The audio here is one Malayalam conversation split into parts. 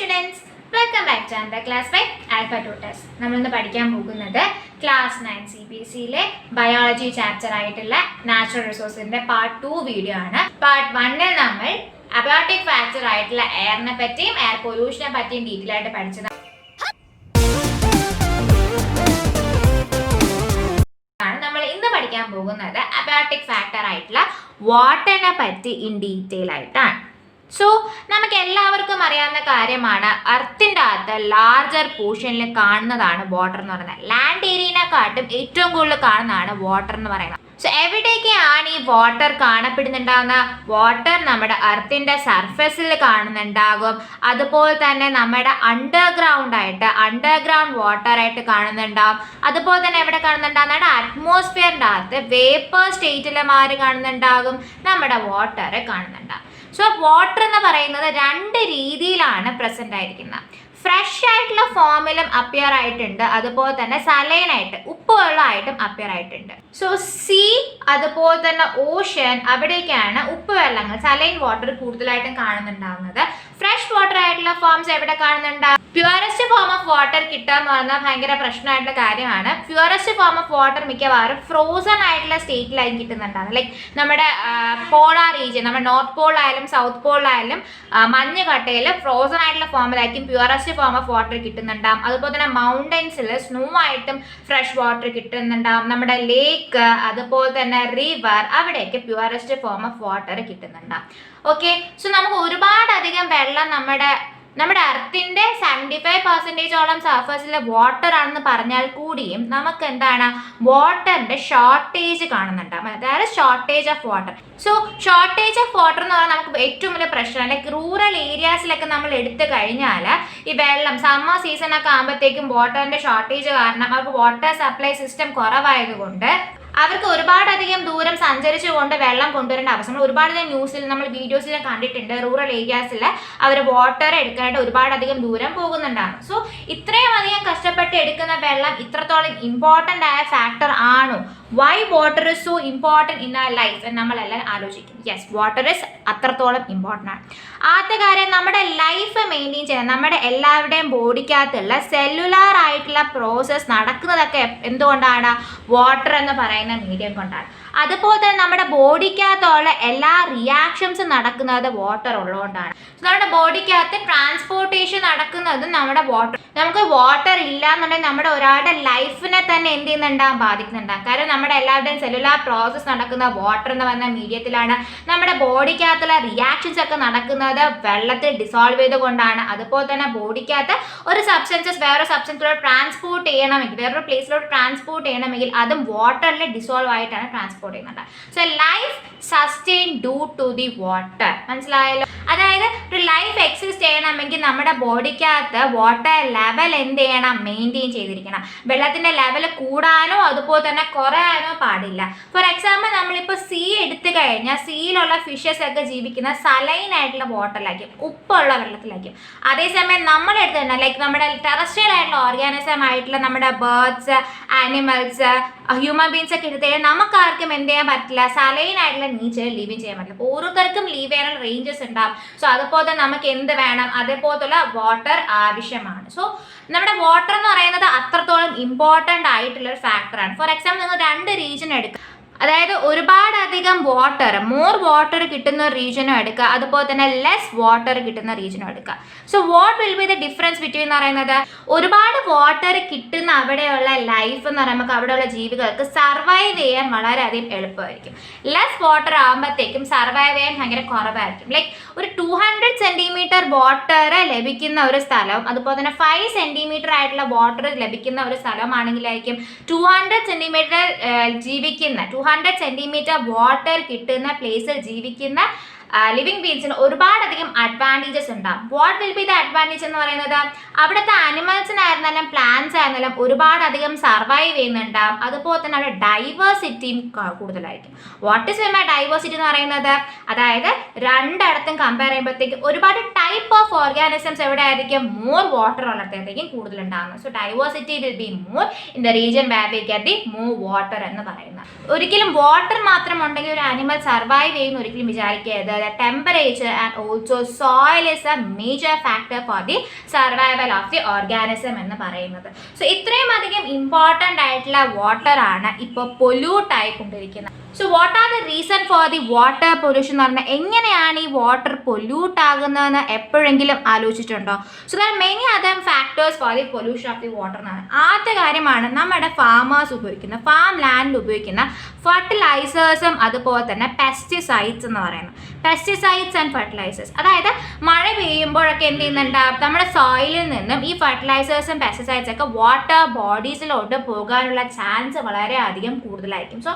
students, welcome back to another class by Alpha Tutors. നമ്മളിന്ന് പഠിക്കാൻ പോകുന്നത് ക്ലാസ് 9 CBSE ബയോളജി ചാപ്റ്റർ ആയിട്ടുള്ള നാച്ചുറൽ റിസോഴ്സിന്റെ പാർട്ട് 2 വീഡിയോ ആണ്. പാർട്ട് 1ൽ നമ്മൾ അബയോട്ടിക് ഫാക്ടർ ആയിട്ടുള്ള എയറിനെ പറ്റിയും എയർ പൊല്യൂഷനെ പറ്റിയും ഡീറ്റെയിൽ ആയിട്ട് പഠിച്ചത്. നമ്മൾ ഇന്ന് പഠിക്കാൻ പോകുന്നത് അബയോട്ടിക് ഫാക്ടർ ആയിട്ടുള്ള വാട്ടറിനെ പറ്റി ഇൻ ഡീറ്റെയിൽ ആയിട്ടാണ്. സോ നമുക്ക് എല്ലാവർക്കും അറിയാവുന്ന കാര്യമാണ്, എർത്തിൻ്റെ അകത്ത് ലാർജർ പോർഷനിൽ കാണുന്നതാണ് വാട്ടർ എന്ന് പറയുന്നത്. ലാൻഡ് ഏരിയനെക്കാട്ടും ഏറ്റവും കൂടുതൽ കാണുന്നതാണ് വാട്ടർ എന്ന് പറയുന്നത്. സോ എവിടേക്കാണ് ഈ വാട്ടർ കാണപ്പെടുന്നുണ്ടാകുന്ന? വാട്ടർ നമ്മുടെ എർത്തിൻ്റെ സർഫസിൽ കാണുന്നുണ്ടാകും. അതുപോലെ തന്നെ നമ്മുടെ അണ്ടർഗ്രൗണ്ട് വാട്ടർ ആയിട്ട് കാണുന്നുണ്ടാകും. അതുപോലെ തന്നെ എവിടെ കാണുന്നുണ്ടാകും? നമ്മുടെ അറ്റ്മോസ്ഫിയറിൻ്റെ അകത്ത് വേപ്പർ സ്റ്റേറ്റിൽ മാറി കാണുന്നുണ്ടാകും, നമ്മുടെ വാട്ടർ കാണുന്നുണ്ടാകും. സോ വാട്ടർ എന്ന് പറയുന്നത് രണ്ട് രീതിയിലാണ് പ്രസന്റ് ആയിരിക്കുന്നത്. ഫ്രഷ് ആയിട്ടുള്ള ഫോമിലും അപ്പിയർ ആയിട്ടുണ്ട്, അതുപോലെ തന്നെ സലൈനായിട്ട് ഉപ്പ് വെള്ളമായിട്ടും അപ്പിയർ ആയിട്ടുണ്ട്. സോ സീ അതുപോലെ തന്നെ ഓഷ്യൻ, അവിടേക്കാണ് ഉപ്പ് വെള്ളങ്ങൾ സലൈൻ വാട്ടർ കൂടുതലായിട്ടും കാണുന്നുണ്ടാകുന്നത്. ഫ്രഷ് വാട്ടർ ആയിട്ടുള്ള ഫോംസ് എവിടെ കാണുന്നുണ്ടാകും? പ്യുവറസ്റ്റ് ഫോം ഓഫ് വാട്ടർ കിട്ടുക എന്ന് പറഞ്ഞാൽ ഭയങ്കര പ്രശ്നമായിട്ടുള്ള കാര്യമാണ്. പ്യുവറസ്റ്റ് ഫോം ഓഫ് വാട്ടർ മിക്കവാറും ഫ്രോസൺ ആയിട്ടുള്ള സ്റ്റേറ്റിലായിരിക്കും കിട്ടുന്നുണ്ടാകും. ലൈക്ക് നമ്മുടെ പോളാർ റീജിയൻ, നമ്മുടെ നോർത്ത് പോളിലായാലും സൗത്ത് പോളിലായാലും മഞ്ഞ് കട്ടയിൽ ഫ്രോസൺ ആയിട്ടുള്ള ഫോമിലായിരിക്കും പ്യുവറസ്റ്റ് ഫോം ഓഫ് വാട്ടർ കിട്ടുന്നുണ്ടാകും. അതുപോലെ തന്നെ മൗണ്ടൻസിൽ സ്നോ ആയിട്ടും ഫ്രഷ് വാട്ടർ കിട്ടുന്നുണ്ടാകും. നമ്മുടെ ലേക്ക്, അതുപോലെ തന്നെ റിവർ, അവിടെയൊക്കെ പ്യുവറസ്റ്റ് ഫോം ഓഫ് വാട്ടർ കിട്ടുന്നുണ്ടാകും. ഓക്കെ, സോ നമുക്ക് ഒരുപാടധികം വെള്ളം നമ്മുടെ എർത്തിൻ്റെ 75% സർഫസിലെ വാട്ടർ ആണെന്ന് പറഞ്ഞാൽ കൂടിയും നമുക്ക് എന്താണ് വാട്ടറിന്റെ ഷോർട്ടേജ് കാണുന്നുണ്ടാകും. അതായത് shortage of water. So shortage of water എന്ന് പറഞ്ഞാൽ നമുക്ക് ഏറ്റവും വലിയ പ്രശ്നം, ലൈക്ക് റൂറൽ ഏരിയാസിലൊക്കെ നമ്മൾ എടുത്തു കഴിഞ്ഞാൽ ഈ വെള്ളം സമ്മർ സീസൺ ഒക്കെ ആകുമ്പോഴത്തേക്കും വാട്ടറിന്റെ ഷോർട്ടേജ് കാരണം അവർക്ക് വാട്ടർ സപ്ലൈ സിസ്റ്റം കുറവായതുകൊണ്ട് അവർക്ക് ഒരുപാടധികം ദൂരം സഞ്ചരിച്ചുകൊണ്ട് വെള്ളം കൊണ്ടുവരേണ്ട ആവശ്യം. നമ്മൾ ഒരുപാടധികം ന്യൂസിൽ നമ്മൾ വീഡിയോസിലും കണ്ടിട്ടുണ്ട്, റൂറൽ ഏരിയാസിൽ അവർ വാട്ടർ എടുക്കാനായിട്ട് ഒരുപാടധികം ദൂരം പോകുന്നുണ്ടാണ്. സോ ഇത്രയും അധികം കഷ്ടപ്പെട്ട് എടുക്കുന്ന വെള്ളം ഇത്രത്തോളം ഇമ്പോർട്ടൻ്റ് ആയ ഫാക്ടർ ആണോ? Why water is so important in our life എന്ന് നമ്മളെല്ലാം ആലോചിക്കും. യെസ്, വാട്ടർ ഇസ് അത്രത്തോളം ഇമ്പോർട്ടൻ്റ് ആണ്. ആദ്യത്തെ കാര്യം, നമ്മുടെ ലൈഫ് മെയിൻറ്റെയിൻ ചെയ്യാൻ നമ്മുടെ എല്ലാവരുടെയും ബോഡിക്കകത്തുള്ള സെല്ലുലാർ ആയിട്ടുള്ള പ്രോസസ്സ് നടക്കുന്നതൊക്കെ എന്തുകൊണ്ടാണ്? വാട്ടർ എന്ന് പറയുന്ന മീഡിയം കൊണ്ടാണ്. അതുപോലെ തന്നെ നമ്മുടെ ബോഡിക്കകത്തുള്ള എല്ലാ റിയാക്ഷൻസും നടക്കുന്നത് വാട്ടർ ഉള്ളതുകൊണ്ടാണ്. നമ്മുടെ ബോഡിക്കകത്ത് ട്രാൻസ്പോർട്ടേഷൻ നടക്കുന്നതും നമ്മുടെ വാട്ടർ. നമുക്ക് വാട്ടർ ഇല്ല എന്നുണ്ടെങ്കിൽ നമ്മുടെ ഒരാളുടെ ലൈഫിനെ തന്നെ എന്ത് ചെയ്യുന്നുണ്ടാകും? ബാധിക്കുന്നുണ്ടാകും. കാരണം നമ്മുടെ എല്ലാവരുടെയും സെല്ലുലാർ പ്രോസസ്സ് നടക്കുന്ന വാട്ടർ എന്ന് പറയുന്ന മീഡിയത്തിലാണ്. നമ്മുടെ ബോഡിക്കകത്തുള്ള റിയാക്ഷൻസ് ഒക്കെ നടക്കുന്നത് വെള്ളത്തിൽ ഡിസോൾവ് ചെയ്തുകൊണ്ടാണ്. അതുപോലെ തന്നെ ബോഡിക്കകത്ത് ഒരു സബ്സ്റ്റൻസസ് വേറൊരു സബ്സ്റ്റൻസിലോട്ട് ട്രാൻസ്പോർട്ട് ചെയ്യണമെങ്കിൽ, വേറൊരു പ്ലേസിലോട്ട് ട്രാൻസ്പോർട്ട് ചെയ്യണമെങ്കിൽ അതും വാട്ടറിൽ ഡിസോൾവ് ആയിട്ടാണ് ട്രാൻസ്പോർട്ട് ചെയ്യുന്നത്. So life sustain due to the water. മനസ്സിലായല്ലോ? അതായത് ഒരു ലൈഫ് എക്സിസ്റ്റ് ചെയ്യണമെങ്കിൽ നമ്മുടെ ബോഡിക്കകത്ത് വാട്ടർ ലെവൽ എന്ത് ചെയ്യണം? മെയിൻറ്റെയിൻ ചെയ്തിരിക്കണം. വെള്ളത്തിൻ്റെ ലെവൽ കൂടാനോ അതുപോലെ തന്നെ കുറയാനോ പാടില്ല. ഫോർ എക്സാമ്പിൾ നമ്മളിപ്പോൾ സീ എടുത്തു കഴിഞ്ഞാൽ സീയിലുള്ള ഫിഷസ് ഒക്കെ ജീവിക്കുന്ന സലൈൻ ആയിട്ടുള്ള വാട്ടറിലായിരിക്കും, ഉപ്പുള്ള വെള്ളത്തിലായിരിക്കും. അതേസമയം നമ്മൾ എടുത്തു കഴിഞ്ഞാൽ ലൈക്ക് നമ്മുടെ ടെറസ്ട്രിയൽ ആയിട്ടുള്ള ഓർഗാനിസം ആയിട്ടുള്ള നമ്മുടെ ബേർഡ്സ്, ആനിമൽസ്, ഹ്യൂമൻ ബീങ്സ് ഒക്കെ എടുത്തു കഴിഞ്ഞാൽ നമുക്ക് ആർക്കും എന്ത് ചെയ്യാൻ പറ്റില്ല? സലൈൻ ആയിട്ടുള്ള നേച്ചറിൽ ലീവ് ചെയ്യാൻ പറ്റില്ല. ഓരോരുത്തർക്കും ലീവ് ചെയ്യാനുള്ള റേഞ്ചസ് ഉണ്ടാവും. സോ അതുപോലെ നമുക്ക് എന്ത് വേണം? അതേപോലുള്ള വാട്ടർ ആവശ്യമാണ്. സോ നമ്മുടെ വാട്ടർ എന്ന് പറയുന്നത് അത്രത്തോളം ഇമ്പോർട്ടൻ്റ് ആയിട്ടുള്ള ഒരു ഫാക്ടറാണ്. ഫോർ എക്സാമ്പിൾ നിങ്ങൾ രണ്ട് റീജിയൻ എടുക്കുക, അതായത് ഒരുപാടധികം മോർ വാട്ടർ കിട്ടുന്ന ഒരു റീജിയനും എടുക്കുക, അതുപോലെ തന്നെ ലെസ് വാട്ടർ കിട്ടുന്ന റീജിയനും എടുക്കുക. So what will be the difference between എന്ന് പറയുന്നത്? ഒരുപാട് വാട്ടർ കിട്ടുന്ന അവിടെയുള്ള ലൈഫ് എന്ന് പറയുമ്പോൾ അവിടെയുള്ള ജീവികൾക്ക് സർവൈവ് ചെയ്യാൻ വളരെയധികം എളുപ്പമായിരിക്കും. ലെസ് വാട്ടർ ആകുമ്പോഴത്തേക്കും സർവൈവ് ചെയ്യാൻ ഭയങ്കര കുറവായിരിക്കും. ലൈക്ക് ഒരു 200 സെൻറ്റിമീറ്റർ വാട്ടർ ലഭിക്കുന്ന ഒരു സ്ഥലവും അതുപോലെ തന്നെ 5 സെൻറ്റിമീറ്റർ ആയിട്ടുള്ള വാട്ടർ ലഭിക്കുന്ന ഒരു സ്ഥലമാണെങ്കിലായിരിക്കും 200 സെൻറ്റിമീറ്റർ ജീവിക്കുന്ന 200 സെൻറ്റിമീറ്റർ വാട്ടർ കിട്ടുന്ന പ്ലേസിൽ ജീവിക്കുന്ന ലിവിങ് ബീങ്സിന് ഒരുപാടധികം അഡ്വാൻറ്റേജസ് ഉണ്ടാകും. What will be the advantage എന്ന് പറയുന്നത്? അവിടുത്തെ ആനിമൽസിനായിരുന്നാലും പ്ലാന്റ്സ് ആയിരുന്നാലും ഒരുപാടധികം സർവൈവ് ചെയ്യുന്നുണ്ടാകും. അതുപോലെ തന്നെ അവിടെ ഡൈവേഴ്സിറ്റിയും കൂടുതലായിരിക്കും. വാട്ട് ഇസ് മൈ ഡൈവേഴ്സിറ്റി എന്ന് പറയുന്നത്? അതായത് രണ്ടിടത്തും കമ്പയർ ചെയ്യുമ്പോഴത്തേക്ക് ഒരുപാട് ടൈപ്പ് ഓഫ് ഓർഗാനിസംസ് എവിടെ ആയിരിക്കും? മോർ വാട്ടർ ഉള്ളിടത്തായിരിക്കും കൂടുതലുണ്ടാകുന്നത്. So diversity will be more in the region where we get the more water എന്ന് പറയുന്നത്. ഒരിക്കലും വാട്ടർ മാത്രം ഉണ്ടെങ്കിൽ ഒരു ആനിമൽ സർവൈവ് ചെയ്യുന്ന ഒരിക്കലും വിചാരിക്കരുത്. Temperature and also soil is A major factor for the survival of the organism എന്ന് പറയുന്നത്. സോ ഇത്രയും അധികം ഇമ്പോർട്ടൻ്റ് ആയിട്ടുള്ള വാട്ടർ ആണ് ഇപ്പോൾ പൊല്യൂട്ട് ആയിക്കൊണ്ടിരിക്കുന്നത്. So what are the reason for the water pollution എന്ന് പറഞ്ഞാൽ എങ്ങനെയാണ് ഈ വാട്ടർ പൊല്യൂട്ട് ആകുന്നതെന്ന് എപ്പോഴെങ്കിലും ആലോചിച്ചിട്ടുണ്ടോ? So there are many other factors for the pollution of the water എന്നാണ്. ആദ്യത്തെ കാര്യമാണ് നമ്മുടെ ഫാമേഴ്സ് ഉപയോഗിക്കുന്ന, ഫാം ലാൻഡിൽ ഉപയോഗിക്കുന്ന ഫെർട്ടിലൈസേഴ്സും അതുപോലെ തന്നെ പെസ്റ്റിസൈഡ്സ് എന്ന് പറയുന്നത്. പെസ്റ്റിസൈഡ്സ് ആൻഡ് ഫെർട്ടിലൈസേഴ്സ്, അതായത് മഴ പെയ്യുമ്പോഴൊക്കെ എന്ത് ചെയ്യുന്നുണ്ടാവും, നമ്മുടെ സോയിലിൽ നിന്നും ഈ ഫെർട്ടിലൈസേഴ്സും പെസ്റ്റിസൈഡ്സ് ഒക്കെ വാട്ടർ ബോഡീസിലോട്ട് പോകാനുള്ള ചാൻസ് വളരെയധികം കൂടുതലായിരിക്കും. So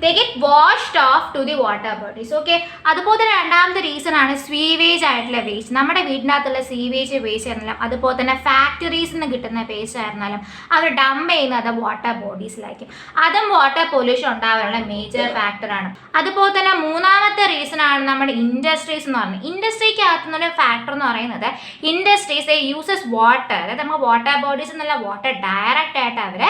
they get washed off to the water bodies. Okay, അതുപോലെ രണ്ടാമത്തെ റീസൺ ആണ് സ്വീവേജ് ആയിട്ടുള്ള വേസ്റ്റ്. നമ്മുടെ വീടിനകത്തുള്ള സീവേജ് വേസ്റ്റ് ആയിരുന്നാലും അതുപോലെ തന്നെ ഫാക്ടറീസിൽ നിന്ന് കിട്ടുന്ന വേസ്റ്റ് ആയിരുന്നാലും അവർ ഡംപ് ചെയ്യുന്നത് വാട്ടർ ബോഡീസിലായിരിക്കും. അതും വാട്ടർ പൊല്യൂഷൻ ഉണ്ടാകാനുള്ള മേജർ ഫാക്ടറാണ്. അതുപോലെ തന്നെ മൂന്നാമത്തെ റീസൺ ആണ് നമ്മുടെ ഇൻഡസ്ട്രീസ് എന്ന് പറയുന്നത്. ഇൻഡസ്ട്രിക്കകത്തുനിന്നൊരു ഫാക്ടർ എന്ന് പറയുന്നത് ഇൻഡസ്ട്രീസ് യൂസസ് വാട്ടർ, അതായത് നമ്മൾ വാട്ടർ ബോഡീസിൽ നിന്നുള്ള വാട്ടർ ഡയറക്റ്റ് ആയിട്ട് അവർ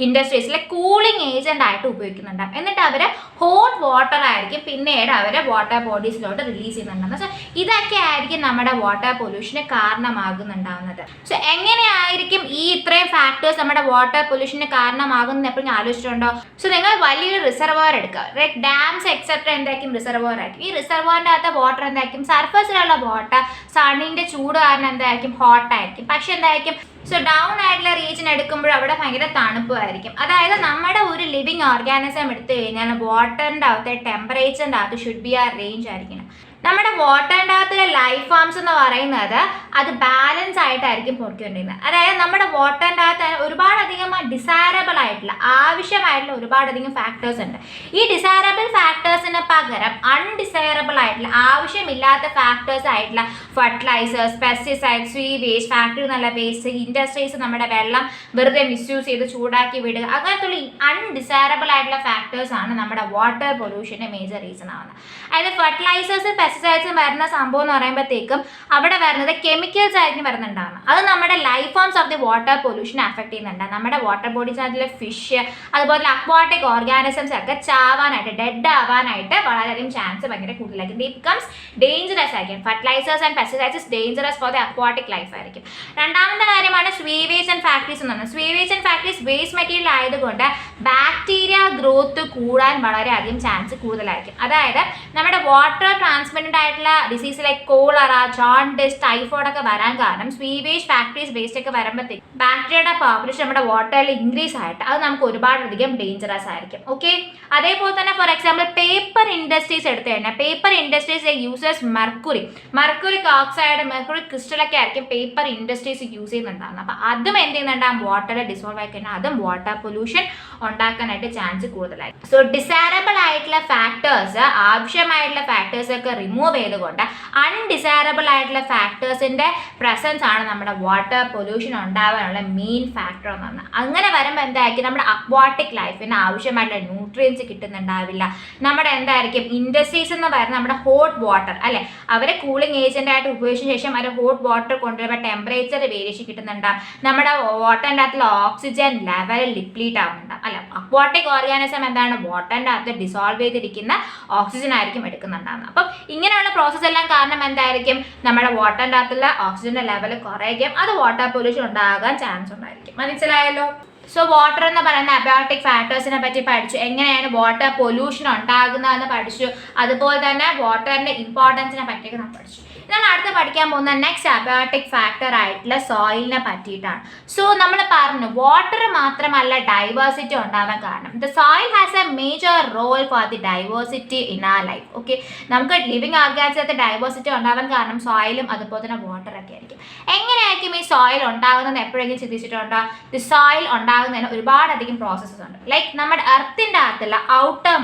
ഇൻഡസ്ട്രീസിലെ കൂളിംഗ് ഏജന്റ് ആയിട്ട് ഉപയോഗിക്കുന്നുണ്ടാവും. എന്നിട്ട് അവർ ഹോട്ട് വാട്ടർ ആയിരിക്കും പിന്നീട് അവർ വാട്ടർ ബോഡീസിലോട്ട് റിലീസ് ചെയ്യുന്നുണ്ടാകുന്നത്. സോ ഇതൊക്കെ ആയിരിക്കും നമ്മുടെ വാട്ടർ പൊല്യൂഷന് കാരണമാകുന്നുണ്ടാവുന്നത്. സോ എങ്ങനെയായിരിക്കും ഈ ഇത്രയും ഫാക്ടേഴ്സ് നമ്മുടെ വാട്ടർ പൊല്യൂഷന് കാരണമാകുന്നത് എപ്പോഴും ആലോചിച്ചിട്ടുണ്ടോ? സോ നിങ്ങൾ വലിയൊരു റിസർവോയർ എടുക്കുക, ലൈക്ക് ഡാംസ് എക്സെട്ര എന്തായിരിക്കും റിസർവോയർ ആയിരിക്കും. ഈ റിസർവോയറിൻ്റെ അകത്ത് വാട്ടർ എന്തായിരിക്കും, സർഫസിലുള്ള വാട്ടർ സണ്ണിൻ്റെ ചൂട് കാരണം എന്തായിരിക്കും ഹോട്ട് ആയിരിക്കും. പക്ഷെ എന്തായിരിക്കും, സോ ഡൗൺ ആയിട്ടുള്ള റീജിയൻ എടുക്കുമ്പോൾ അവിടെ ഭയങ്കര തണുപ്പായിരിക്കും. അതായത് നമ്മുടെ ഒരു ലിവിങ് ഓർഗാനിസം എടുത്തു കഴിഞ്ഞാൽ വാട്ടറിൻ്റെ അകത്തെ ടെമ്പറേച്ചറിൻ്റെ അകത്ത് ഷുഡ് ബി ആ റേഞ്ച് ആയിരിക്കണം. നമ്മുടെ വാട്ടറിൻ്റെ അകത്തുള്ള ലൈഫ് ഫോംസ് എന്ന് പറയുന്നത് അത് ബാലൻസ് ആയിട്ടായിരിക്കും പൊയ്ക്കൊണ്ടിരുന്നത്. അതായത് നമ്മുടെ വാട്ടറിൻ്റെ അകത്ത് ഒരുപാടധികം ഡിസൈറബിൾ ആയിട്ടുള്ള ആവശ്യമായിട്ടുള്ള ഒരുപാടധികം ഫാക്ടേഴ്സ് ഉണ്ട്. ഈ ഡിസൈറബിൾ ഫാക്ടേഴ്സിന് പകരം അൺഡിസൈറബിൾ ആയിട്ടുള്ള ആവശ്യമില്ലാത്ത ഫാക്ടേഴ്സ് ആയിട്ടുള്ള ഫെർട്ടിലൈസേഴ്സ്, പെസ്റ്റിസൈഡ്സ്, സ്വീവേജ്, ഫാക്ടറി നല്ല വേസ്റ്റ്, ഇൻഡസ്ട്രീസ് നമ്മുടെ വെള്ളം വെറുതെ മിസ്യൂസ് ചെയ്ത് ചൂടാക്കി വിടുക, അങ്ങനത്തുള്ള അൺഡിസൈറബിൾ ആയിട്ടുള്ള ഫാക്ടേഴ്സ് ആണ് നമ്മുടെ വാട്ടർ പൊല്യൂഷൻ്റെ മേജർ റീസൺ ആവുന്നത്. അതായത് ഫെർട്ടിലൈസേഴ്സ് പെസ്റ്റിസൈഡ്സും വരുന്ന സംഭവം എന്ന് പറയുമ്പോഴത്തേക്കും അവിടെ വരുന്നത് കെമിക്കൽസ് ആയിരിക്കും വരുന്നുണ്ടാകുന്നത്. അത് നമ്മുടെ life forms of the water പൊല്യൂഷനെ അഫക്ട് ചെയ്യുന്നുണ്ട്. നമ്മുടെ വാട്ടർ ബോഡീസ് അതിലെ ഫിഷ് അതുപോലെ അക്വാട്ടിക് ഓർഗാനിസംസ് ഒക്കെ ചാവാനായിട്ട്, ഡെഡ് ആവാനായിട്ട് വളരെയധികം ചാൻസ് ഭയങ്കര കൂടുതലായിരിക്കും. ഇറ്റ് ബിക്കംസ് ഡേഞ്ചറസ് ആയിരിക്കും. Fertilisers and pesticides is dangerous for the aquatic life ആയിരിക്കും. രണ്ടാമത്തെ കാര്യമാണ് സ്വീവേജ് ആൻഡ് ഫാക്ടറീസ് എന്ന് പറയുന്നത്. Sewage and factories waste material ആയതുകൊണ്ട് ബാക്ടീരിയ ഗ്രോത്ത് കൂടാൻ വളരെയധികം ചാൻസ് കൂടുതലായിരിക്കും. അതായത് നമ്മുടെ വാട്ടർ ട്രാൻസ്മിറ്റഡ് ആയിട്ടുള്ള disease like cholera, jaundice, typhoid ഒക്കെ വരാൻ കാരണം സ്വീവേജ്, ഫാക്ടറീസ്, വേസ്റ്റ് ഒക്കെ വരുമ്പോഴത്തേക്കും ബാക്ടീരിയയുടെ പോപ്പുലേഷൻ നമ്മുടെ വാട്ടറിൽ ഇൻക്രീസ് ആയിട്ട് അത് നമുക്ക് ഒരുപാടധികം ഡേഞ്ചറസ് ആയിരിക്കും. ഓക്കെ, അതേപോലെ തന്നെ ഫോർ എക്സാമ്പിൾ പേപ്പർ ഇൻഡസ്ട്രീസ് എടുത്തു കഴിഞ്ഞാൽ paper industries users mercuric oxide, mercuric ക്രിസ്റ്റലൊക്കെ ആയിരിക്കും പേപ്പർ ഇൻഡസ്ട്രീസ് യൂസ് ചെയ്യുന്നുണ്ടാകുന്നത്. അപ്പം അതും എന്ത് ചെയ്യുന്നുണ്ടാകും, വാട്ടറിൽ ഡിസോൾവ് ആയി കഴിഞ്ഞാൽ അതും വാട്ടർ പൊല്യൂഷൻ ഉണ്ടാക്കാനായിട്ട് ചാൻസ് കൂടുതലായിരിക്കും. സോ ഡിസൈറബിൾ ആയിട്ടുള്ള ഫാക്ടേഴ്സ്, ആവശ്യമായിട്ടുള്ള ഫാക്ടേഴ്സ് ഒക്കെ റിമൂവ് ചെയ്തുകൊണ്ട് അൺഡിസൈറബിൾ ആയിട്ടുള്ള ഫാക്ടേഴ്സിൻ്റെ പ്രസൻസ് ആണ് നമ്മുടെ വാട്ടർ പൊല്യൂഷൻ ഉണ്ടാകാനുള്ള മെയിൻ ഫാക്ടർ എന്ന് പറഞ്ഞാൽ. അങ്ങനെ വരുമ്പോൾ എന്തായിരിക്കും, നമ്മുടെ അക്വാട്ടിക് ലൈഫിന് ആവശ്യമായിട്ടുള്ള ന്യൂട്രിയൻസ് കിട്ടുന്നുണ്ടാവില്ല. നമ്മുടെ എന്തായിരിക്കും ഇൻഡസ്ട്രീസ് എന്ന് പറയുന്നത് നമ്മുടെ ഹോട്ട് വാട്ടർ അല്ലെ, അവരെ കൂളിംഗ് ഏജന്റ് ആയിട്ട് ഉപയോഗിച്ചതിന് ശേഷം അവർ ഹോട്ട് വാട്ടർ കൊണ്ടുവരുമ്പോൾ ടെമ്പറേച്ചർ വേരിയേഷൻ കിട്ടുന്നുണ്ടാവും. നമ്മുടെ വാട്ടറിൻ്റെ അകത്തുള്ള ഓക്സിജൻ ലെവൽ ഡിപ്ലീറ്റ് ആവുന്നുണ്ടാവും അല്ലെ. അക്വാട്ടിക് ഓർഗാനിസം എന്താണ്, വാട്ടറിൻ്റെ അകത്ത് ഡിസോൾവ് ചെയ്തിരിക്കുന്ന ഓക്സിജൻ ആയിരിക്കും എടുക്കുന്നുണ്ടാകുന്നത്. അപ്പം ഇങ്ങനെയുള്ള പ്രോസസ്സ് എല്ലാം കാരണം എന്തായിരിക്കും, നമ്മുടെ വാട്ടറിൻ്റെ അകത്തുള്ള ഓക്സിജന്റെ ലെവൽ കുറയുകയും അത് വാട്ടർ പൊല്യൂഷൻ ഉണ്ടാകാൻ ചാൻസ് ഉണ്ടായിരിക്കും. മനസ്സിലായല്ലോ? സോ വാട്ടർ എന്ന് പറയുന്ന അബയോട്ടിക് ഫാക്ടേഴ്സിനെ പറ്റി പഠിച്ചു, എങ്ങനെയാണ് വാട്ടർ പൊല്യൂഷൻ ഉണ്ടാകുന്നതെന്ന് പഠിച്ചു, അതുപോലെ തന്നെ വാട്ടറിന്റെ ഇമ്പോർട്ടൻസിനെ പറ്റിയൊക്കെ നമ്മൾ പഠിച്ചു. നമ്മൾ അടുത്ത് പഠിക്കാൻ പോകുന്ന നെക്സ്റ്റ് അബയോട്ടിക് ഫാക്ടർ ആയിട്ടുള്ള സോയിലിനെ പറ്റിയിട്ടാണ്. സോ നമ്മൾ പറഞ്ഞു വാട്ടർ മാത്രമല്ല ഡൈവേഴ്സിറ്റി ഉണ്ടാവാൻ കാരണം. The soil has a major role for the diversity in our life. Okay, നമുക്ക് ലിവിങ് ഓർഗാനിസത്തിൽ ഡൈവേഴ്സിറ്റി ഉണ്ടാവാൻ കാരണം സോയിലും അതുപോലെ തന്നെ വാട്ടറൊക്കെ ആയിരിക്കും. എങ്ങനെയായിരിക്കും ഈ സോയിൽ ഉണ്ടാകുന്നത് എപ്പോഴെങ്കിലും ചിന്തിച്ചിട്ടുണ്ടോ? ദി സോയിൽ ഉണ്ടാകുന്നതിന് ഒരുപാടധികം പ്രോസസ്സസ് ഉണ്ട്. ലൈക്ക് നമ്മുടെ എർത്തിൻ്റെ അകത്തുള്ള outer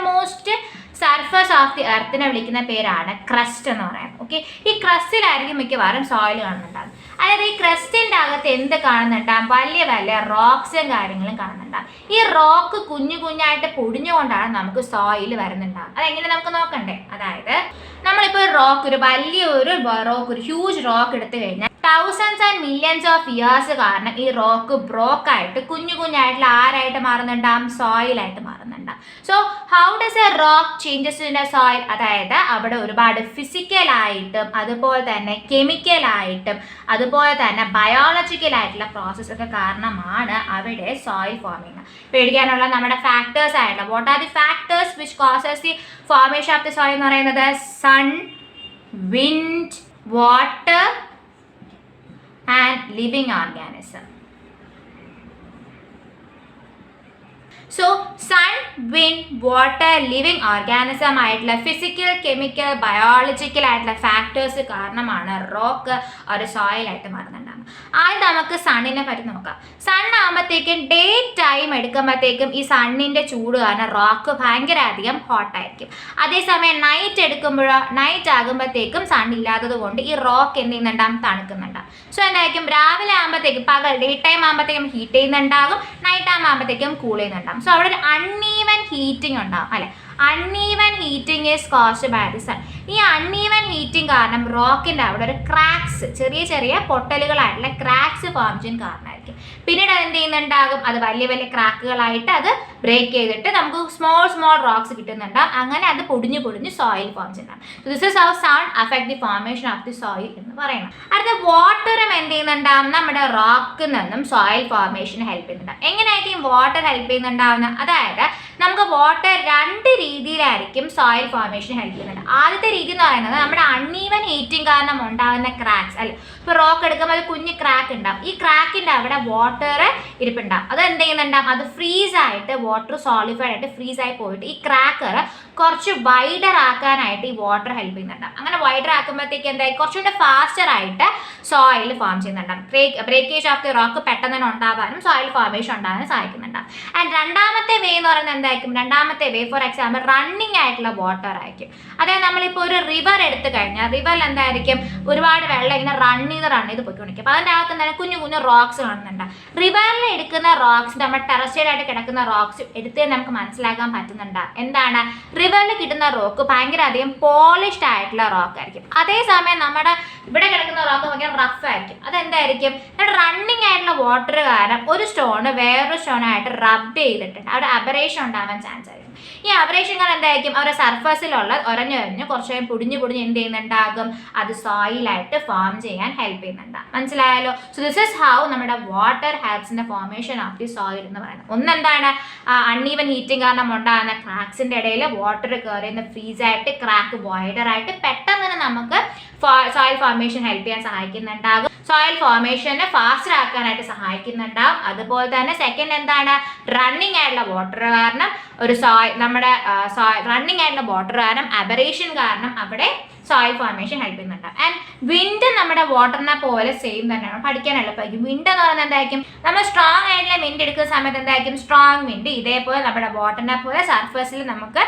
most surface of the എർത്തിനെ വിളിക്കുന്ന പേരാണ് ക്രസ്റ്റ് എന്ന് പറയുന്നത്. ഓക്കെ, ഈ ക്രസ്റ്റിലായിരിക്കും മിക്കവാറും സോയിൽ കാണുന്നുണ്ടാകും. അതായത് ഈ ക്രസ്റ്റിൻ്റെ അകത്ത് എന്ത് കാണുന്നുണ്ടാകും, വലിയ വലിയ റോക്സും കാര്യങ്ങളും കാണുന്നുണ്ടാകും. ഈ റോക്ക് കുഞ്ഞു കുഞ്ഞായിട്ട് പൊടിഞ്ഞുകൊണ്ടാണ് നമുക്ക് സോയിൽ വരുന്നുണ്ടാകും. അതെങ്ങനെ നമുക്ക് നോക്കണ്ടേ? അതായത് നമ്മളിപ്പോൾ റോക്ക് ഒരു വലിയൊരു റോക്ക് ഒരു ഹ്യൂജ് റോക്ക് എടുത്തു കഴിഞ്ഞാൽ thousands and millions of years കാരണം ഈ റോക്ക് ബ്രോക്കായിട്ട് കുഞ്ഞു കുഞ്ഞായിട്ടുള്ള ആരായിട്ട് മാറുന്നുണ്ടാകും, സോയിലായിട്ട് മാറുന്നുണ്ടാകും. So how does a rock changes in a soil? അതായത് അവിടെ ഒരുപാട് ഫിസിക്കലായിട്ടും അതുപോലെ തന്നെ കെമിക്കലായിട്ടും അതുപോലെ തന്നെ ബയോളജിക്കലായിട്ടുള്ള പ്രോസസ്സൊക്കെ കാരണമാണ് അവിടെ സോയിൽ ഫോമിങ്. പേടിക്കാനുള്ള നമ്മുടെ ഫാക്ടേഴ്സ് ആയിട്ടുള്ള what are the factors which causes the formation of the soil എന്ന് പറയുന്നത് sun, wind, water and living organism. So sun, wind, water, living organism ആയിട്ടുള്ള ഫിസിക്കൽ, കെമിക്കൽ, ബയോളജിക്കൽ ആയിട്ടുള്ള ഫാക്ടേഴ്സ് കാരണമാണ് റോക്ക് ഒരു സോയിലായിട്ട് മാറുന്നുണ്ടാകുന്നത്. ആദ്യം നമുക്ക് സണ്ണിനെ പറ്റി നോക്കാം. സൺ ആകുമ്പോഴത്തേക്കും ഡേ ടൈം എടുക്കുമ്പോഴത്തേക്കും ഈ സണ്ണിൻ്റെ ചൂട് കാരണം റോക്ക് ഭയങ്കര അധികം ഹോട്ടായിരിക്കും. അതേസമയം നൈറ്റ് എടുക്കുമ്പോഴോ നൈറ്റ് ആകുമ്പോഴത്തേക്കും സൺ ഇല്ലാത്തത് കൊണ്ട് ഈ റോക്ക് എന്ത് ചെയ്യുന്നുണ്ടാകും, തണുക്കുന്നുണ്ടാകും. സോ എന്തായിരിക്കും, രാവിലെ ആകുമ്പോഴത്തേക്കും പകൽ ഡേ ടൈം ആകുമ്പോഴത്തേക്കും ഹീറ്റ് ചെയ്യുന്നുണ്ടാകും, നൈറ്റ് ടൈം ആകുമ്പോഴത്തേക്കും കൂൾ ചെയ്യുന്നുണ്ടാകും. സോ അവിടെ ഒരു അൺഈവൻ ഹീറ്റിംഗ് ഉണ്ടാകും അല്ലെ. Uneven heating is caused by the sun. ഈ അൺഈവൻ ഹീറ്റിംഗ് കാരണം റോക്കിൻ്റെ അവിടെ ഒരു ക്രാക്സ്, ചെറിയ ചെറിയ പൊട്ടലുകളായിട്ടുള്ള ക്രാക്സ് ഫോം ചെയ്യാൻ കാരണമായിരിക്കും. പിന്നീട് അതെന്ത് ചെയ്യുന്നുണ്ടാകും, അത് വലിയ വലിയ ക്രാക്കുകളായിട്ട് അത് ബ്രേക്ക് ചെയ്തിട്ട് നമുക്ക് സ്മോൾ സ്മോൾ റോക്സ് കിട്ടുന്നുണ്ടാകും. അങ്ങനെ അത് പൊടിഞ്ഞ് പൊടിഞ്ഞ് സോയിൽ ഫോം ചെയ്യുന്നുണ്ടാകും. So this is how sun affect the formation of the soil എന്ന് പറയുന്നത്. അടുത്ത വാട്ടറും എന്ത് ചെയ്യുന്നുണ്ടാകും, നമ്മുടെ റോക്കിൽ നിന്നും സോയിൽ ഫോർമേഷന് ഹെൽപ്പ് ചെയ്യുന്നുണ്ടാകും. എങ്ങനെയായിരിക്കും വാട്ടർ ഹെൽപ്പ് ചെയ്യുന്നുണ്ടാവുന്നത്? അതായത് നമുക്ക് വാട്ടർ രണ്ട് രീതിയിലായിരിക്കും സോയിൽ ഫോർമേഷൻ ഹെൽപ്പ് ചെയ്യുന്നുണ്ട്. ആദ്യത്തെ രീതി എന്ന് പറയുന്നത് നമ്മുടെ അൺഈവൻ ഹീറ്റിംഗ് കാരണം ഉണ്ടാകുന്ന ക്രാക്സ് അല്ലെ. ഇപ്പോൾ റോക്ക് എടുക്കുമ്പോൾ അത് കുഞ്ഞ് ക്രാക്ക് ഉണ്ടാകും. ഈ ക്രാക്കിൻ്റെ അവിടെ വാട്ടർ ഇരിപ്പുണ്ടാകും. അത് എന്ത് ചെയ്യുന്നുണ്ടാകും, അത് ഫ്രീസ് ആയിട്ട് വാട്ടർ സോളിഫൈഡ് ആയിട്ട് ഫ്രീസ് ആയി പോയിട്ട് ഈ ക്രാക്കർ കുറച്ച് വൈഡർ ആക്കാനായിട്ട് ഈ വാട്ടർ ഹെൽപ്പ് ചെയ്യുന്നുണ്ടാകും. അങ്ങനെ വൈഡർ ആക്കുമ്പോഴത്തേക്ക് എന്തായി, കുറച്ചുകൂടെ ഫാസ്റ്റർ ആയിട്ട് സോയിൽ ഫോം ചെയ്യുന്നുണ്ടാകും. ബ്രേക്കേജ് ഓഫ് ദി റോക്ക് പെട്ടെന്ന് തന്നെ ഉണ്ടാകാനും സോയിൽ ഫോർമേഷൻ ഉണ്ടാകാനും സഹായിക്കുന്നുണ്ടാകും. ആൻഡ് രണ്ടാമത്തെ വേ എന്ന് പറയുന്നത് എന്തായിരിക്കും, രണ്ടാമത്തെ വേ ഫോർ എക്സാമ്പിൾ റണ്ണിങ് ആയിട്ടുള്ള വാട്ടർ ആയിരിക്കും. അതായത് നമ്മളിപ്പോൾ ഒരു റിവർ എടുത്തു കഴിഞ്ഞാൽ റിവറിൽ എന്തായിരിക്കും, ഒരുപാട് വെള്ളം ഇങ്ങനെ റൺ ചെയ്ത് പോയിക്കൊണ്ടിരിക്കും. അപ്പോൾ അതിൻ്റെ അകത്ത് തന്നെ കുഞ്ഞു കുഞ്ഞു റോക്സ് കാണുന്നുണ്ട്. റിവറിൽ എടുക്കുന്ന റോക്സ് നമ്മൾ ടെറസ്റ്റൈഡ് ആയിട്ട് കിടക്കുന്ന റോക്സ് എടുത്ത് നമുക്ക് മനസ്സിലാക്കാൻ പറ്റുന്നുണ്ട്. എന്താണ്, റിവറിൽ കിട്ടുന്ന റോക്ക് ഭയങ്കര അധികം പോളിഷ്ഡ് ആയിട്ടുള്ള റോക്ക് ആയിരിക്കും. അതേസമയം നമ്മുടെ ഇവിടെ കിടക്കുന്ന റോക്ക് ഭയങ്കര റഫ് ആയിരിക്കും. അതെന്തായിരിക്കും, നമ്മുടെ റണ്ണിങ് ആയിട്ടുള്ള വാട്ടർ കാരണം ഒരു സ്റ്റോണ് വേറൊരു സ്റ്റോണായിട്ട് റബ്ബ് ചെയ്തിട്ടുണ്ട്, അവിടെ അബറേഷൻ ഉണ്ടാവാൻ ചാൻസ് ആയിരിക്കും. ഈ അബറേഷൻ കാരണം എന്തായിരിക്കും, അവരുടെ സർഫസിലുള്ള ഉറഞ്ഞുറഞ്ഞ് കുറച്ച് പൊടിഞ്ഞ് എന്ത് ചെയ്യുന്നുണ്ടാകും, അത് സോയിലായിട്ട് ഫോം ചെയ്യാൻ ഹെൽപ്പ് ചെയ്യുന്നുണ്ടാകും. മനസ്സിലായാലോ? സോ ദിസ് ഇസ് ഹൗ നമ്മുടെ water helps in the formation of the soil എന്ന് പറയുന്നത്. ഒന്നെന്താണ്, അൺഈവൻ ഹീറ്റിംഗ് കാരണം ഉണ്ടാകുന്ന ക്രാക്സിൻ്റെ ഇടയിൽ വാട്ടർ കയറിയുന്ന ഫ്രീസ് ആയിട്ട് ക്രാക്ക് വൈഡർ ആയിട്ട് പെട്ടെന്ന് തന്നെ നമുക്ക് സോയിൽ ഫോർമേഷൻ ഹെൽപ്പ് ചെയ്യാൻ സഹായിക്കുന്നുണ്ടാകും. സോയിൽ ഫോർമേഷനെ ഫാസ്റ്റർ ആക്കാനായിട്ട് സഹായിക്കുന്നുണ്ടാകും. അതുപോലെ തന്നെ സെക്കൻഡ് എന്താണ്, റണ്ണിങ് ആയിട്ടുള്ള വാട്ടർ കാരണം ഒരു നമ്മുടെ റണ്ണിങ് ആയിട്ടുള്ള വാട്ടർ കാരണം അബറേഷൻ കാരണം അവിടെ സോയിൽ ഫോർമേഷൻ ഹെൽപ്പ് ചെയ്യുന്നുണ്ട്. ആൻഡ് വിൻഡ് നമ്മുടെ വാട്ടറിനെ പോലെ സെയിം തന്നെയാണ്, പഠിക്കാൻ എളുപ്പമായിരിക്കും. വിൻഡ് എന്ന് പറയുന്നത് എന്തായിരിക്കും, നമ്മൾ സ്ട്രോങ് ആയിട്ടുള്ള വിൻഡ് എടുക്കുന്ന സമയത്ത് എന്തായിരിക്കും, സ്ട്രോങ് വിൻഡ് ഇതേപോലെ നമ്മുടെ വാട്ടറിനെ പോലെ സർഫസിൽ നമുക്ക്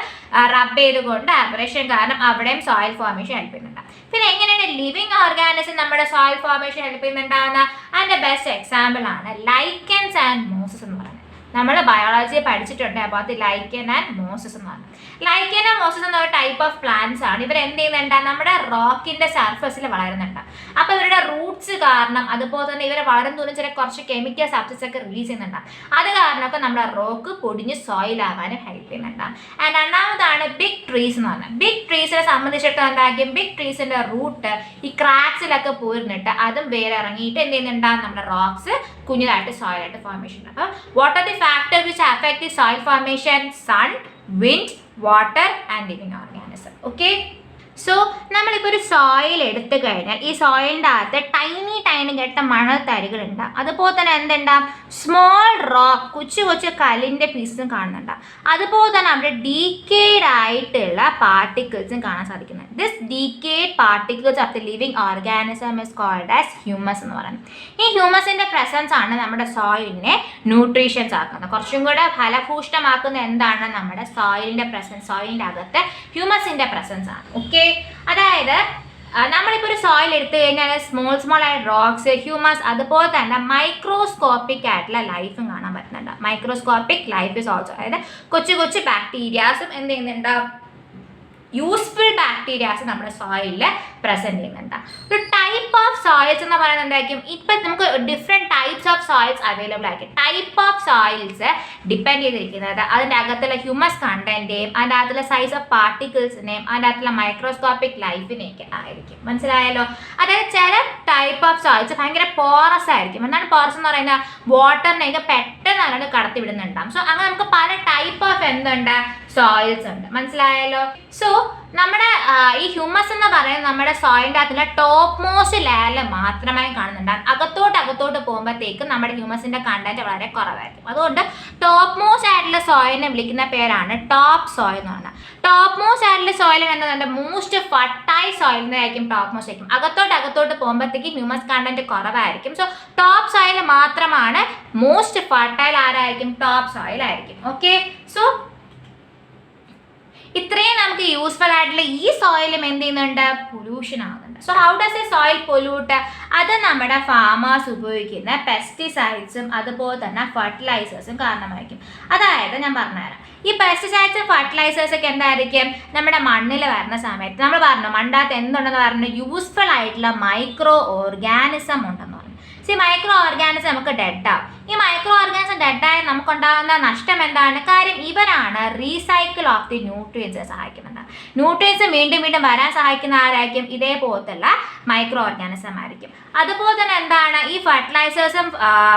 റബ്ബ് ചെയ്തുകൊണ്ട് അബറേഷൻ കാരണം അവിടെയും സോയിൽ ഫോർമേഷൻ ഹെൽപ്പ് ചെയ്യുന്നുണ്ട്. പിന്നെ എങ്ങനെയാണ് ലിവിങ് ഓർഗാനിസം നമ്മുടെ സോയിൽ ഫോർമേഷൻ ഹെൽപ്പ് ചെയ്യുന്നുണ്ടാകുന്ന? അതിൻ്റെ ബെസ്റ്റ് എക്സാമ്പിൾ ആണ് ലൈക്കൻസ് ആൻഡ് മോസസ് എന്ന് പറയുന്നത്. നമ്മൾ ബയോളജി പഠിച്ചിട്ടുണ്ട് about the lichen and mosses എന്ന് പറഞ്ഞത്. ലൈക്കൻ ആൻഡ് മോസസ് എന്ന ഒരു ടൈപ്പ് ഓഫ് പ്ലാന്റ്സ് ആണ്. ഇവർ എന്ത് ചെയ്യുന്നുണ്ട്, നമ്മുടെ റോക്കിന്റെ സർഫസിൽ വളരുന്നുണ്ട്. അപ്പോൾ ഇവരുടെ റൂട്ട്സ് കാരണം അതുപോലെ തന്നെ ഇവർ വളരും തോറും ചില കുറച്ച് കെമിക്കൽ സബ്സ്റ്റൻസ് ഒക്കെ റിലീസ് ചെയ്യുന്നുണ്ട്. അത് കാരണമൊക്കെ നമ്മുടെ റോക്ക് പൊടിഞ്ഞ് സോയിൽ ആകാനും ഹെൽപ്പ് ചെയ്യുന്നുണ്ട്. ആൻഡ് രണ്ടാമതാണ് ബിഗ് ട്രീസ് എന്ന് പറഞ്ഞത്. ബിഗ് ട്രീസിനെ സംബന്ധിച്ചിടത്തോളം എന്തായിരിക്കും, ബിഗ് ട്രീസിന്റെ റൂട്ട് ഈ ക്രാക്സിലൊക്കെ പോയിരുന്നിട്ട് അതും വേറെ ഇറങ്ങിയിട്ട് എന്ത് ചെയ്യുന്നുണ്ടാകും, നമ്മുടെ റോക്സ് കുഞ്ഞിതായിട്ട് സോയിലായിട്ട് ഫോർമേഷൻ ഉണ്ട്. അപ്പോൾ what are the factor which affect the soil formation? Sun, wind, water and living organism. Okay, so നമ്മളിപ്പോൾ ഒരു സോയിൽ എടുത്തു കഴിഞ്ഞാൽ ഈ സോയിലിൻ്റെ അകത്ത് ടൈനി കേട്ട മണൽ തരികളുണ്ട്. അതുപോലെ തന്നെ എന്തുണ്ടാകും, സ്മോൾ റോക്ക് കൊച്ചു കൊച്ചു കല്ലിൻ്റെ പീസും കാണുന്നുണ്ട്. അതുപോലെ തന്നെ അവിടെ ഡീക്കേഡ് ആയിട്ടുള്ള പാർട്ടിക്കിൾസും കാണാൻ സാധിക്കുന്നത്. This decayed particles of the living organism is called as humus എന്ന് പറയുന്നത്. ഈ ഹ്യൂമസിൻ്റെ പ്രസൻസ് ആണ് നമ്മുടെ സോയിലിനെ ന്യൂട്രീഷ്യൻസ് ആക്കുന്നത്. കുറച്ചും കൂടെ ഫലഭൂഷ്ടമാക്കുന്ന എന്താണ്, നമ്മുടെ സോയിലിൻ്റെ പ്രസൻസ്, സോയിലിൻ്റെ അകത്ത് ഹ്യൂമസിൻ്റെ പ്രസൻസ് ആണ്. ഓക്കെ, അതായത് നമ്മളിപ്പോൾ ഒരു സോയിൽ എടുത്തു കഴിഞ്ഞാൽ സ്മോൾ ആയ റോക്സ്, ഹ്യൂമസ്, അതുപോലെ തന്നെ മൈക്രോസ്കോപ്പിക് ആയിട്ടുള്ള ലൈഫും കാണാൻ പറ്റുന്നുണ്ട്. മൈക്രോസ്കോപ്പിക് ലൈഫ് ഇസ് ഓൾസോ, അതായത് കൊച്ചു കൊച്ചു ബാക്ടീരിയാസും എന്ത് ചെയ്യുന്നുണ്ട്, യൂസ്ഫുൾ ബാക്ടീരിയാസ് നമ്മുടെ സോയിലിൽ പ്രസന്റ് ചെയ്യുന്നുണ്ട്. ഒരു ടൈപ്പ് ഓഫ് സോയിൽസ് എന്ന് പറയുന്നത് എന്തായിരിക്കും? ഇപ്പം നമുക്ക് different types of soils available ആയിരിക്കും. ടൈപ്പ് ഓഫ് സോയിൽസ് ഡിപ്പെൻഡ് ചെയ്തിരിക്കുന്നത് അതിൻ്റെ അകത്തുള്ള ഹ്യൂമസ് കണ്ടന്റിനെയും അതിൻ്റെ അകത്തുള്ള സൈസ് ഓഫ് പാർട്ടിക്കിൾസിനെയും അതിൻ്റെ അകത്തുള്ള മൈക്രോസ്കോപ്പിക് ലൈഫിനെയൊക്കെ ആയിരിക്കും. മനസ്സിലായല്ലോ? അതായത് ചില ടൈപ്പ് ഓഫ് സോയിൽസ് ഭയങ്കര പോറസ് ആയിരിക്കും. എന്താണ് പോറസ് എന്ന് പറയുന്നത്? വാട്ടറിനെയൊക്കെ പെട്ടെന്ന് അങ്ങോട്ട് കടത്തി വിടുന്നുണ്ടാകും. സോ അങ്ങനെ നമുക്ക് പല ടൈപ്പ് ഓഫ് എന്തുണ്ട്? സോയിൽസ് ഉണ്ട്. മനസ്സിലായല്ലോ? സോ നമ്മുടെ ഈ ഹ്യൂമസ് എന്ന് പറയുന്നത് നമ്മുടെ സോയിലിൻ്റെ അകത്തുള്ള ടോപ്പ് മോസ്റ്റ് ലെയറിൽ മാത്രമായി കാണുന്നുണ്ട്. അകത്തോട്ട് പോകുമ്പോഴത്തേക്കും നമ്മുടെ ഹ്യൂമസിന്റെ കണ്ടന്റ് വളരെ കുറവായിരിക്കും. അതുകൊണ്ട് ടോപ്പ് മോസ്റ്റ് ആയിട്ടുള്ള സോയിലിനെ വിളിക്കുന്ന പേരാണ് ടോപ്പ് സോയിൽ എന്ന് പറയുന്നത്. ടോപ്പ് മോസ്റ്റ് ആയിട്ടുള്ള സോയിൽ എന്നത് മോസ്റ്റ് ഫർട്ടൈൽ സോയിൽ എന്നായിരിക്കും ടോപ്പ് മോസ്റ്റ് ആയിരിക്കും. അകത്തോട്ട് പോകുമ്പോഴത്തേക്കും ഹ്യൂമസ് കണ്ടന്റ് കുറവായിരിക്കും. സോ ടോപ്പ് സോയിൽ മാത്രമാണ് മോസ്റ്റ് ഫർട്ടൈൽ ആരായിരിക്കും? ടോപ്പ് സോയിൽ ആയിരിക്കും. ഓക്കെ, സോ ഇത്രയും നമുക്ക് യൂസ്ഫുൾ ആയിട്ടുള്ള ഈ സോയിലും എന്ത് ചെയ്യുന്നുണ്ട്? പൊല്യൂഷൻ ആകുന്നുണ്ട്. So how does A soil pollute? അത് നമ്മുടെ ഫാമേഴ്സ് ഉപയോഗിക്കുന്ന പെസ്റ്റിസൈഡ്സും അതുപോലെ തന്നെ ഫെർട്ടിലൈസേഴ്സും കാരണമായിരിക്കും. അതായത് ഞാൻ പറഞ്ഞുതരാം, ഈ പെസ്റ്റിസൈഡ്സും ഫെർട്ടിലൈസേഴ്സ് ഒക്കെ എന്തായിരിക്കും? നമ്മുടെ മണ്ണിൽ വരുന്ന സമയത്ത് നമ്മൾ പറഞ്ഞു മണ്ണാത്ത് എന്തുണ്ടെന്ന് പറഞ്ഞു? യൂസ്ഫുൾ ആയിട്ടുള്ള മൈക്രോ ഓർഗാനിസം ഉണ്ടെന്ന് പറഞ്ഞു. മൈക്രോ ഓർഗാനിസം നമുക്ക് ഡെഡ് ആവും. ഈ മൈക്രോ ഓർഗാനിസം ഡെഡായി നമുക്കുണ്ടാകുന്ന നഷ്ടം എന്താണ്? കാര്യം ഇവരാണ് റീസൈക്കിൾ ഓഫ് ദി ന്യൂട്രിയൻസ് സഹായിക്കുന്നുണ്ട്. ന്യൂട്രിയൻസ് വീണ്ടും വരാൻ സഹായിക്കുന്ന ആരായിരിക്കും? ഇതേപോലത്തുള്ള മൈക്രോ ഓർഗാനിസം ആയിരിക്കും. അതുപോലെ തന്നെ എന്താണ്? ഈ ഫെർട്ടിലൈസേഴ്സും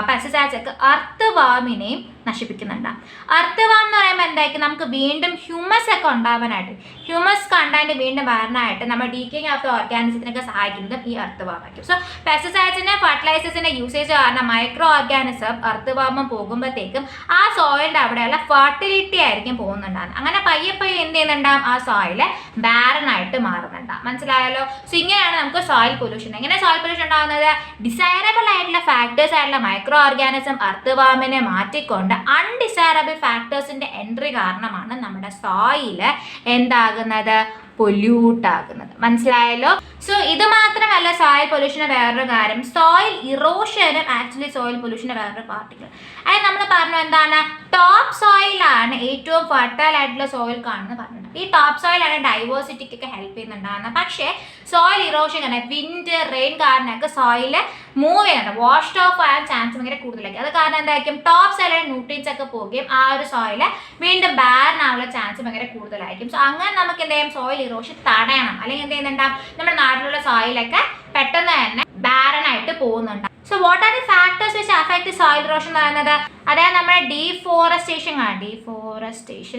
പെസ്റ്റിസൈഡ്സ് ഒക്കെ എർത്ത് വാമിനെയും നശിപ്പിക്കുന്നുണ്ട്. എർത്ത് വാം എന്ന് പറയുമ്പോൾ എന്തായിരിക്കും? നമുക്ക് വീണ്ടും ഹ്യൂമസ് ഒക്കെ ഉണ്ടാവാനായിട്ട്, ഹ്യൂമസ് കണ്ടന്റ് വീണ്ടും വരാനായിട്ട് നമ്മൾ ഡീക്കേയിങ് ഓഫ് ദി ഓർഗാനിസത്തിനൊക്കെ സഹായിക്കുന്നതും ഈ എർത്ത് വാം ആയിരിക്കും. സോ പെസ്റ്റിസൈഡ്സിന്റെ ഫെർട്ടിലൈസേഴ്സിന്റെ യൂസേജ് കാരണം മൈക്രോ ഓർഗാനിസം എർത്ത് വാമം പോകുമ്പോഴത്തേക്കും ആ സോയിലിന്റെ അവിടെയുള്ള ഫെർട്ടിലിറ്റി ആയിരിക്കും പോകുന്നുണ്ടാകും. അങ്ങനെ പയ്യെ എന്ത് ചെയ്യുന്നുണ്ടാകും? ആ സോയില് ബാരൻ ആയിട്ട് മാറുന്നുണ്ടാകും. മനസ്സിലായല്ലോ? സോ ഇങ്ങനെയാണ് നമുക്ക് സോയിൽ പൊല്യൂഷൻ. എങ്ങനെ സോയിൽ പൊല്യൂഷൻ ഉണ്ടാകുന്നത്? ഡിസൈറബിൾ ആയിട്ടുള്ള ഫാക്ടേഴ്സ് ആയിട്ടുള്ള മൈക്രോ ഓർഗാനിസം എർത്ത് വാമിനെ മാറ്റിക്കൊണ്ട് അൺഡിസൈറബിൾ ഫാക്ടേഴ്സിന്റെ എൻട്രി കാരണമാണ് നമ്മുടെ സോയില് എന്താകുന്നത്? പൊല്യൂട്ട് ആകുന്നത്. മനസ്സിലായല്ലോ? സോ ഇത് മാത്രമല്ല സോയിൽ പൊല്യൂഷന് വേറൊരു കാര്യം, സോയിൽ ഇറോഷനും ആക്ച്വലി സോയിൽ പൊല്യൂഷന് വേറൊരു പാർട്ടിക്കിൾ. അത് നമ്മൾ പറഞ്ഞു എന്താണ്? ടോപ്പ് സോയിലാണ് ഏറ്റവും ഫെർട്ടൈൽ ആയിട്ടുള്ള സോയിൽ കാണുന്നത് പറഞ്ഞിട്ടുണ്ട്. ഈ ടോപ്പ് സോയിലാണ് ഡൈവേഴ്സിറ്റിക്കൊക്കെ ഹെൽപ്പ് ചെയ്യുന്നുണ്ടാകുന്നത്. പക്ഷേ സോയിൽ ഇറോഷൻ കാരണം വിൻഡ് റെയിൻ കാരണമൊക്കെ സോയില് മൂവ് ചെയ്യുന്നുണ്ട്, വാഷ്ഡ് ഓഫ് ആകാൻ ചാൻസ് ഭയങ്കര കൂടുതലായിരിക്കും. അത് കാരണം എന്തായിരിക്കും? ടോപ്പ് സോയിലെ ന്യൂട്രിയൻസ് ഒക്കെ പോവുകയും ആ ഒരു സോയില് വീണ്ടും ബാരൻ ആവാനുള്ള ചാൻസ് ഭയങ്കര കൂടുതലായിരിക്കും. സോ അങ്ങനെ നമുക്ക് എന്ത് ചെയ്യും? സോയിൽ ഇറോഷൻ തടയണം. അല്ലെങ്കിൽ എന്ത് ചെയ്യുന്നുണ്ടാവും? നമ്മുടെ നാട്ടിലുള്ള സോയിലൊക്കെ പെട്ടെന്ന് തന്നെ ബാരൻ ആയിട്ട് പോകുന്നുണ്ട്. So what are the factors which affect soil erosion എന്ന് പറയുന്നത്? അതായത് നമ്മുടെ ഡീഫോറസ്റ്റേഷൻ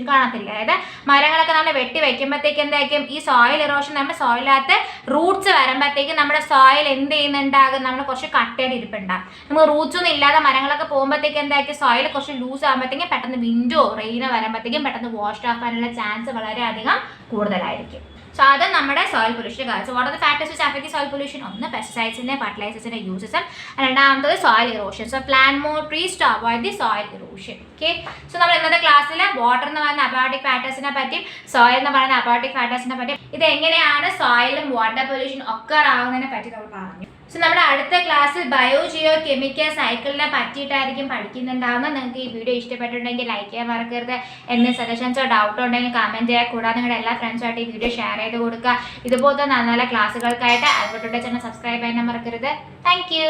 കാണത്തില്ല. അതായത് മരങ്ങളൊക്കെ നമ്മൾ വെട്ടി വെക്കുമ്പോഴത്തേക്ക് എന്തായിരിക്കും? ഈ സോയിൽ ഇറോഷൻ നമ്മുടെ സോയിലകത്ത് റൂട്ട്സ് വരുമ്പോഴത്തേക്കും നമ്മുടെ സോയിൽ എന്ത് ചെയ്യുന്നുണ്ടാകും? നമ്മൾ കുറച്ച് കട്ടയുടെ ഇരിപ്പുണ്ടാകും. നമുക്ക് റൂട്ട്സ് ഒന്നും ഇല്ലാതെ മരങ്ങളൊക്കെ പോകുമ്പോഴത്തേക്ക് എന്തായിരിക്കും? സോയിൽ കുറച്ച് ലൂസ് ആകുമ്പോഴത്തേക്കും പെട്ടെന്ന് വിൻഡോ റെയിനോ വരുമ്പോഴത്തേക്കും പെട്ടെന്ന് വാഷ് ഓഫ് ആകാനുള്ള ചാൻസ് വളരെയധികം കൂടുതലായിരിക്കും. സോ അത് നമ്മുടെ സോയിൽ പൊല്യൂഷൻ കാര്യം. So what are the factors which affect soil pollution? ഒന്ന് പെസ്റ്റിസൈഡ്സിന്റെ ഫെർട്ടിലൈസേഴ്സിന്റെ യൂസസും, രണ്ടാമത്തത് soil erosion. So plant more trees to avoid the soil erosion. Okay, so നമ്മൾ ഇന്നത്തെ ക്ലാസ്സിൽ വാട്ടർ എന്ന് പറയുന്ന അബയോട്ടിക് ഫാക്ടേഴ്സിനെ പറ്റിയും സോയിൽ എന്ന് പറയുന്ന അബയോട്ടിക് ഫാക്ടേഴ്സിനെ പറ്റിയും ഇത് എങ്ങനെയാണ് സോയിലും വാട്ടർ പൊല്യൂഷൻ ഒക്കെ ആവുന്നതിനെ പറ്റി നമ്മൾ പറഞ്ഞു. സോ നമ്മുടെ അടുത്ത ക്ലാസ്സിൽ ബയോ ജിയോ കെമിക്കൽ സൈക്കിളിനെ പറ്റിയിട്ടായിരിക്കും പഠിക്കുന്നുണ്ടാവുന്നത്. നിങ്ങൾക്ക് ഈ വീഡിയോ ഇഷ്ടപ്പെട്ടിട്ടുണ്ടെങ്കിൽ ലൈക്ക് ചെയ്യാൻ മറക്കരുത്. എന്തെങ്കിലും സജഷൻസോ ഡൗട്ടോ ഉണ്ടെങ്കിൽ കമൻറ്റ് ചെയ്യുക. കൂടാതെ നിങ്ങളുടെ എല്ലാ ഫ്രണ്ട്സുമായിട്ട് ഈ വീഡിയോ ഷെയർ ചെയ്ത് കൊടുക്കുക. ഇതുപോലത്തെ നല്ല നല്ല ക്ലാസ്സുകൾക്കായിട്ട് അതുപോലെ ചാനൽ സബ്സ്ക്രൈബ് ചെയ്യാൻ മറക്കരുത്. Thank you.